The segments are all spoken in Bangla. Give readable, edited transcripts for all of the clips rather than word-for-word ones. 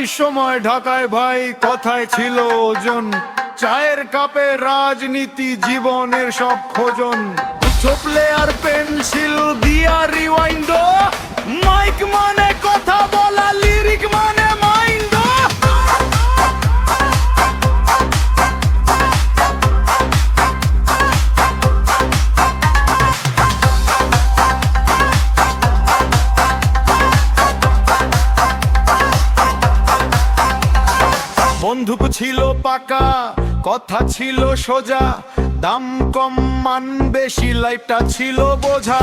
ওই সময় ঢাকায় ভাই কথায় ছিল ওজন, চায়ের কাপে রাজনীতি জীবনের সব খোঁজন। চোপলে আর পেন্সিল দিয়া রিওয়াইন্ড, মাইক মানে কথা বলা, লিরিক মানে মাইন্ড। বন্দুক ছিল পাকা, কথা ছিল সোজা, দাম কম মান বেশি, লাইফটা ছিল বোঝা।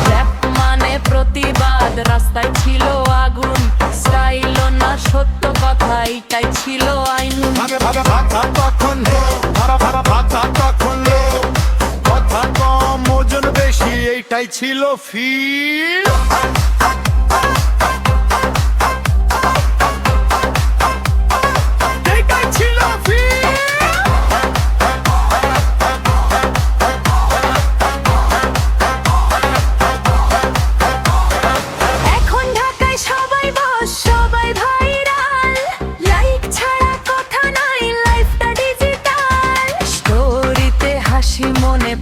র‍্যাপ মানে প্রতিবাদ, রাস্তায় ছিল আগুন, স্টাইল না সত্য কথা, এটাই ছিল আইন। কথা কম ওজন বেশি, এইটাই ছিল ফিল।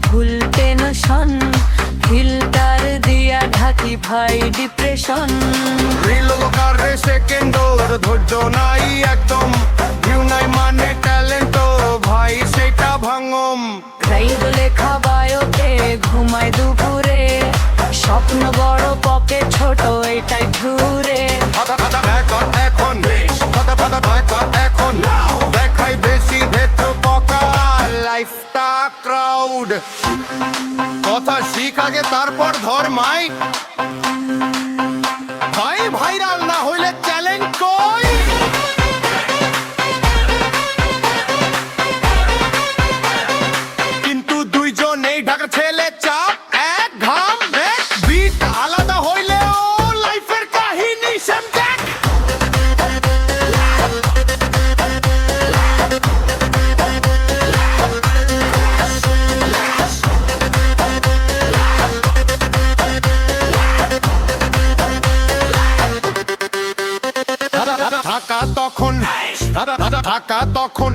ফুল টেনশন, ফিল্টার দিয়া ঢাকি ভাই ডিপ্রেশন। রিল লোকারে সেকেন্ড, ধৈর্য নাই একদম, ভিউ নাই মানে ট্যালেন্ট ভাই সেটা ভাঙম। রাইড লেখা বায়োতে ঘুমায় দুপুরে, স্বপ্ন বড় পকেট ছোট, এটাই ঘুরে। এখন দেখাই বেশি ভেতর পকা, লাইফটা ক্রাউড। কথা শিখ আগে তারপর ধর মাই, ভাই ভাইরাল না হইলে চ্যালেঞ্জ কই। কিন্তু দুইজন এই ঢাকার ছেলে, চাপ এক ঘাম এক বিট, আলাদা হইলেও লাইফের কাহিনী সেম ট্যাক। ঢাকা তখন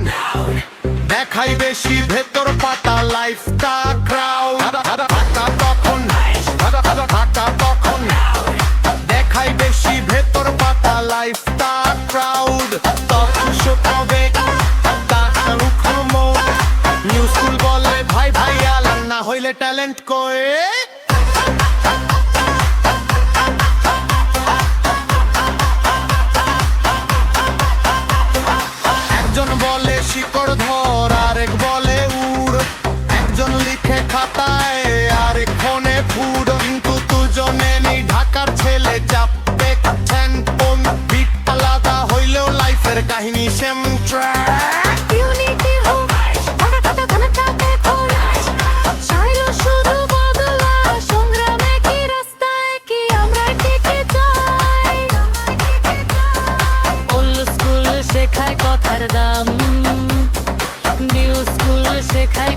দেখাই বেশি ভেতর পাতা, লাইফটা ক্রাউড। ঢাকা তখন দেখাই বেশি ভেতর পাতা, লাইফটা ক্রাউড। নিউ স্কুল বলে ভাই ভাই আলান না হইলে ট্যালেন্ট কয়ে। একজন বলে শিকড় ধর, আরেক বলে উড়, একজন লিখে খাতায় আরেক ফোনে ফুড। কিন্তু দুজনে নেই ঢাকার ছেলে, চাপবে কাছেন কোন বিট, আলাদা হইলেও লাইফের কাহিনী সেম ট্র্যাক। শেখায় কথার দাম, নিউ স্কুল শেখায়